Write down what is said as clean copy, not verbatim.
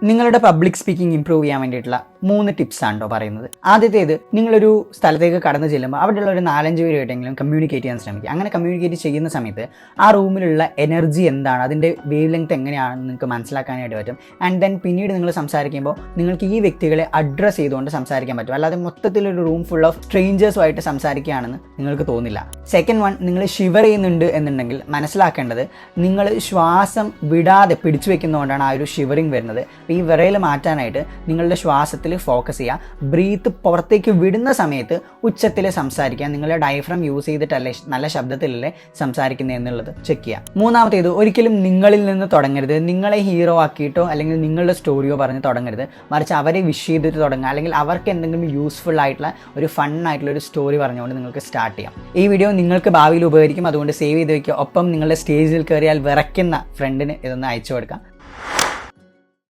നിങ്ങളുടെ public speaking improve ചെയ്യാൻ വേണ്ടിയിട്ടുള്ള 3 ടിപ്സാണ് കേട്ടോ പറയുന്നത്. ആദ്യത്തേത്, നിങ്ങളൊരു സ്ഥലത്തേക്ക് കടന്നു ചെല്ലുമ്പോൾ അവിടെയുള്ള ഒരു 4-5 പേരുമായിട്ടെങ്കിലും കമ്മ്യൂണിക്കേറ്റ് ചെയ്യാൻ ശ്രമിക്കുക. അങ്ങനെ കമ്മ്യൂണിക്കേറ്റ് ചെയ്യുന്ന സമയത്ത് ആ റൂമിലുള്ള എനർജി എന്താണ്, അതിൻ്റെ വേവ് ലെങ്ത് എങ്ങനെയാണെന്ന് നിങ്ങൾക്ക് മനസ്സിലാക്കാനായിട്ട് പറ്റും. ആൻഡ് ദെൻ പിന്നീട് നിങ്ങൾ സംസാരിക്കുമ്പോൾ നിങ്ങൾക്ക് ഈ വ്യക്തികളെ അഡ്രസ്സ് ചെയ്തുകൊണ്ട് സംസാരിക്കാൻ പറ്റും. അല്ലാതെ മൊത്തത്തിലൊരു റൂം ഫുൾ ഓഫ് സ്ട്രേഞ്ചേഴ്സുമായിട്ട് സംസാരിക്കുകയാണെന്ന് നിങ്ങൾക്ക് തോന്നില്ല. സെക്കൻഡ് വൺ, നിങ്ങൾ ഷിവർ ചെയ്യുന്നുണ്ട് എന്നുണ്ടെങ്കിൽ മനസ്സിലാക്കേണ്ടത് നിങ്ങൾ ശ്വാസം വിടാതെ പിടിച്ചു വെക്കുന്നതുകൊണ്ടാണ് ആ ഒരു ഷിവറിങ് വരുന്നത്. അപ്പോൾ ഈ വിറയൽ മാറ്റാനായിട്ട് നിങ്ങളുടെ ശ്വാസത്തിൽ ഫോക്കസ് ചെയ്യുക. ബ്രീത്ത് പുറത്തേക്ക് വിടുന്ന സമയത്ത് ഉച്ചത്തിൽ സംസാരിക്കുക. നിങ്ങളുടെ ഡയഫ്രം യൂസ് ചെയ്തിട്ടല്ലേ നല്ല ശബ്ദത്തിലല്ലേ സംസാരിക്കുന്നത് എന്നുള്ളത് ചെക്ക് ചെയ്യുക. മൂന്നാമത്തേത്, ഒരിക്കലും നിങ്ങളിൽ നിന്ന് തുടങ്ങരുത്. നിങ്ങളെ ഹീറോ ആക്കിയിട്ടോ അല്ലെങ്കിൽ നിങ്ങളുടെ സ്റ്റോറിയോ പറഞ്ഞ് തുടങ്ങരുത്. മറിച്ച് അവരെ വിഷ് ചെയ്തിട്ട് തുടങ്ങുക, അല്ലെങ്കിൽ അവർക്ക് എന്തെങ്കിലും യൂസ്ഫുൾ ആയിട്ടുള്ള ഒരു ഫൺ ആയിട്ടുള്ള ഒരു സ്റ്റോറി പറഞ്ഞുകൊണ്ട് നിങ്ങൾക്ക് സ്റ്റാർട്ട് ചെയ്യാം. ഈ വീഡിയോ നിങ്ങൾക്ക് ഭാവിയിൽ ഉപകരിക്കും, അതുകൊണ്ട് സേവ് ചെയ്ത് വയ്ക്കുക. ഒപ്പം നിങ്ങളുടെ സ്റ്റേജിൽ കയറിയാൽ വിറയ്ക്കുന്ന ഫ്രണ്ടിന് ഇതൊന്ന് അയച്ചു കൊടുക്കാം.